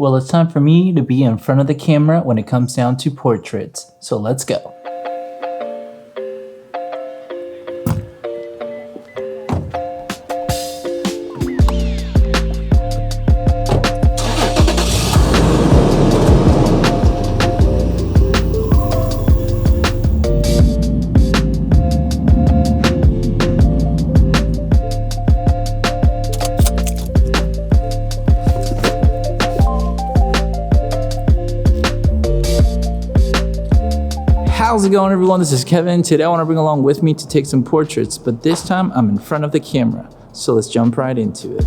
Well, it's time for me to be in front of the camera when it comes down to portraits. So let's go. How's it going, everyone? This is Kevin. Today I want to bring along with me to take some portraits, but this time I'm in front of the camera. So let's jump right into it.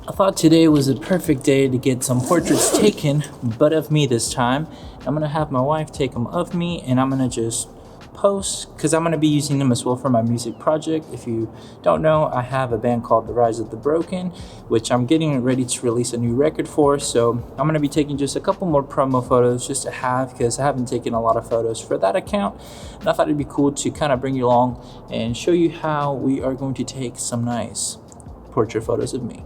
I thought today was a perfect day to get some portraits taken, but of me this time. I'm going to have my wife take them of me, and I'm going to just post because I'm going to be using them as well for my music project. If you don't know, I have a band called The Rise of the Broken, which I'm getting ready to release a new record for. So I'm going to be taking just a couple more promo photos just to have, because I haven't taken a lot of photos for that account, and I thought it'd be cool to kind of bring you along and show you how we are going to take some nice portrait photos of me.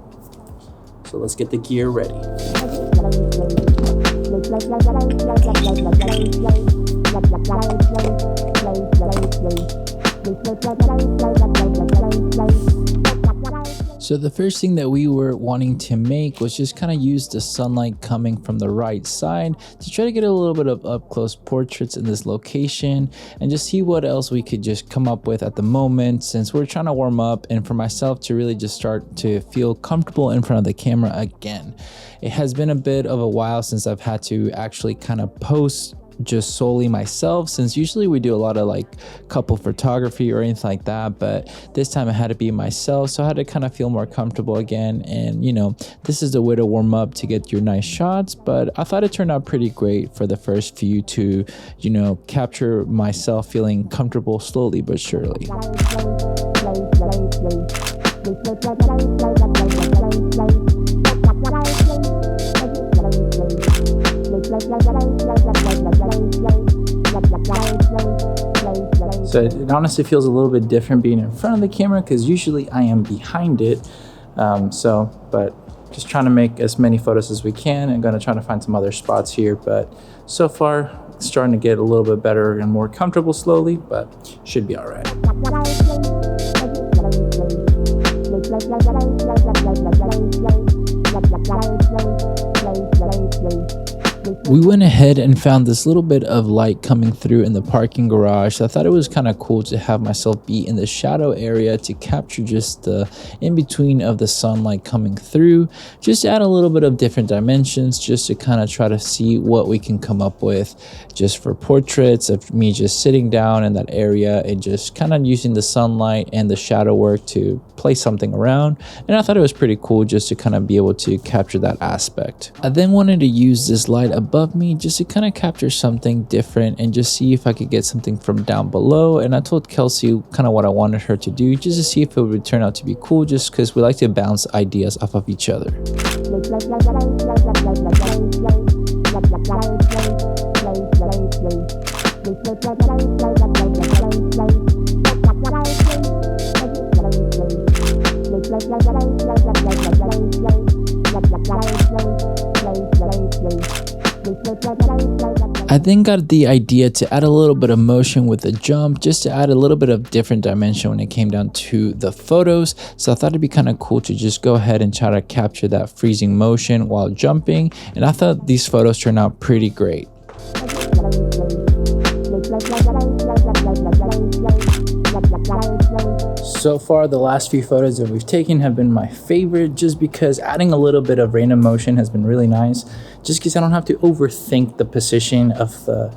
So let's get the gear ready. So the first thing that we were wanting to make was just kind of use the sunlight coming from the right side to try to get a little bit of up close portraits in this location and just see what else we could just come up with at the moment, since we're trying to warm up, and for myself to really just start to feel comfortable in front of the camera again. It has been a bit of a while since I've had to actually kind of post just solely myself, since usually we do a lot of like couple photography or anything like that, but this time I had to be myself, so I had to kind of feel more comfortable again. And you know, this is the way to warm up to get your nice shots, but I thought it turned out pretty great for the first few to, you know, capture myself feeling comfortable slowly but surely. So it honestly feels a little bit different being in front of the camera, because usually I am behind it. But just trying to make as many photos as we can, and going to try to find some other spots here. But so far, it's starting to get a little bit better and more comfortable slowly, but should be all right. We went ahead and found this little bit of light coming through in the parking garage. So I thought it was kind of cool to have myself be in the shadow area to capture just the in-between of the sunlight coming through, just to add a little bit of different dimensions, just to kind of try to see what we can come up with just for portraits of me just sitting down in that area and just kind of using the sunlight and the shadow work to play something around. And I thought it was pretty cool just to kind of be able to capture that aspect. I then wanted to use this light above me just to kind of capture something different and just see if I could get something from down below. And I told Kelsey kind of what I wanted her to do, just to see if it would turn out to be cool, just because we like to bounce ideas off of each other. I then got the idea to add a little bit of motion with the jump, just to add a little bit of different dimension when it came down to the photos. So I thought it'd be kind of cool to just go ahead and try to capture that freezing motion while jumping, and I thought these photos turned out pretty great. So far, the last few photos that we've taken have been my favorite, just because adding a little bit of random motion has been really nice, just because I don't have to overthink the position of the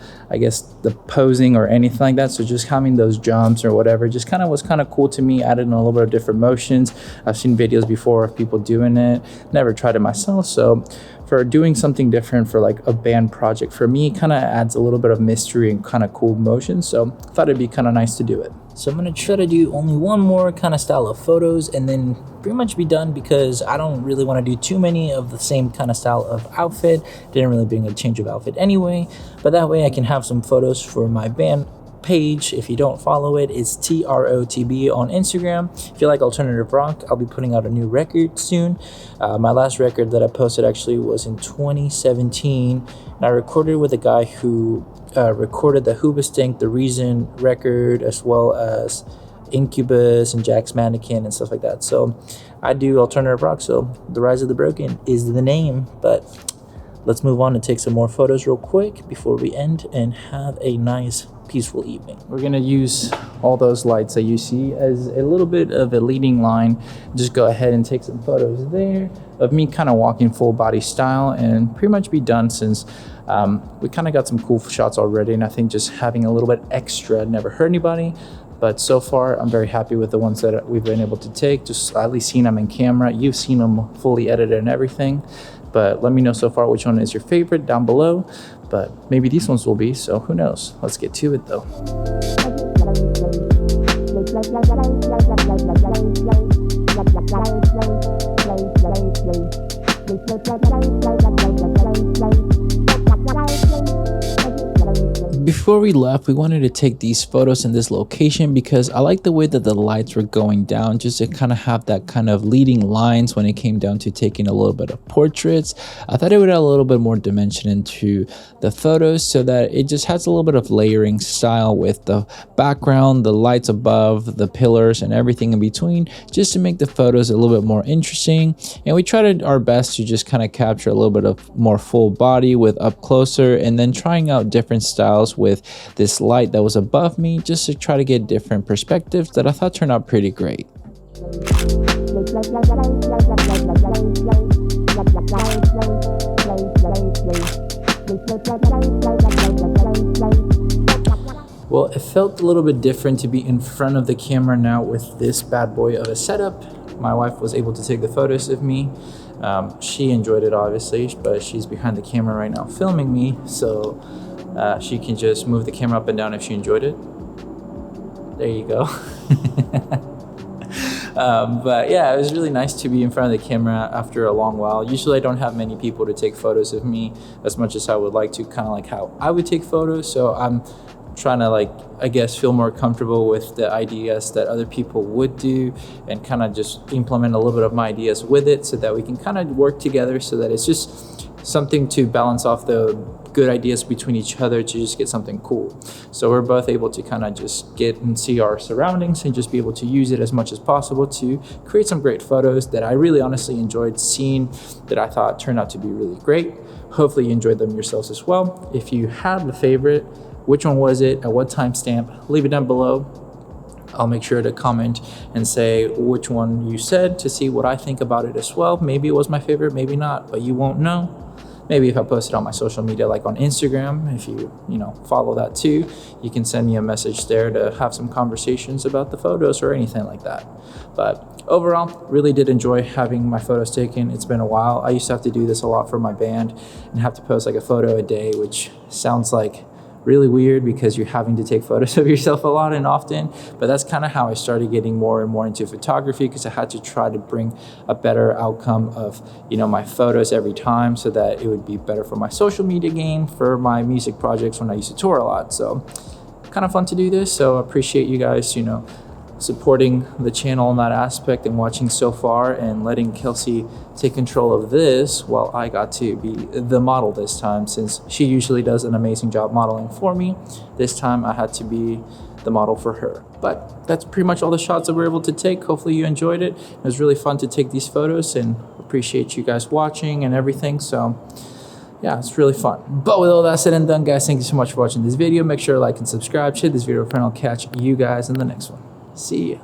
posing or anything like that. So just having those jumps or whatever just kind of was kind of cool to me, added in a little bit of different motions. I've seen videos before of people doing it, never tried it myself. So for doing something different for like a band project, for me, kind of adds a little bit of mystery and kind of cool motion. So I thought it'd be kind of nice to do it. So I'm going to try to do only one more kind of style of photos and then pretty much be done, because I don't really want to do too many of the same kind of style of outfit. Didn't really bring a change of outfit anyway, but that way I can have some photos for my band page. If you don't follow it, it's TROTB on Instagram. If you like alternative rock, I'll be putting out a new record soon. My last record that I posted actually was in 2017, and I recorded with a guy who recorded the Hoobastank, The Reason record, as well as Incubus and Jack's Mannequin and stuff like that. So I do alternative rock, so The Rise of the Broken is the name. But let's move on and take some more photos real quick before we end and have a nice peaceful evening. We're gonna use all those lights that you see as a little bit of a leading line. Just go ahead and take some photos there of me kind of walking full body style and pretty much be done, since we kind of got some cool shots already, and I think just having a little bit extra never hurt anybody. But so far, I'm very happy with the ones that we've been able to take. Just at least seen them in camera. You've seen them fully edited and everything. But let me know so far which one is your favorite down below. But maybe these ones will be, so who knows? Let's get to it though. Before we left, we wanted to take these photos in this location because I like the way that the lights were going down, just to kind of have that kind of leading lines when it came down to taking a little bit of portraits. I thought it would add a little bit more dimension into the photos so that it just has a little bit of layering style with the background, the lights above, the pillars, and everything in between, just to make the photos a little bit more interesting. And we tried our best to just kind of capture a little bit of more full body with up closer, and then trying out different styles with this light that was above me, just to try to get different perspectives that I thought turned out pretty great. Well, it felt a little bit different to be in front of the camera now with this bad boy of a setup. My wife was able to take the photos of me. She enjoyed it obviously, but she's behind the camera right now filming me, so she can just move the camera up and down if she enjoyed it. There you go. But yeah, it was really nice to be in front of the camera after a long while. Usually I don't have many people to take photos of me as much as I would like to, kind of like how I would take photos. So I'm trying to, like, I guess, feel more comfortable with the ideas that other people would do, and kind of just implement a little bit of my ideas with it, so that we can kind of work together, so that it's just something to balance off the good ideas between each other to just get something cool. So we're both able to kind of just get and see our surroundings and just be able to use it as much as possible to create some great photos that I really honestly enjoyed seeing, that I thought turned out to be really great. Hopefully you enjoyed them yourselves as well. If you have a favorite, which one was it, at what timestamp, leave it down below. I'll make sure to comment and say which one you said, to see what I think about it as well. Maybe it was my favorite, maybe not, but you won't know. Maybe if I post it on my social media, like on Instagram, if you follow that too, you can send me a message there to have some conversations about the photos or anything like that. But overall, really did enjoy having my photos taken. It's been a while. I used to have to do this a lot for my band and have to post like a photo a day, which sounds like really weird because you're having to take photos of yourself a lot and often, but that's kind of how I started getting more and more into photography, because I had to try to bring a better outcome of my photos every time, so that it would be better for my social media game, for my music projects when I used to tour a lot. So kind of fun to do this, so I appreciate you guys supporting the channel in that aspect and watching so far, and letting Kelsey take control of this while I got to be the model this time, since she usually does an amazing job modeling for me. This time I had to be the model for her. But that's pretty much all the shots that we're able to take. Hopefully you enjoyed it. It was really fun to take these photos, and appreciate you guys watching and everything. So yeah, it's really fun. But with all that said and done, guys, thank you so much for watching this video. Make sure to like and subscribe, share this video, and I'll catch you guys in the next one. See ya.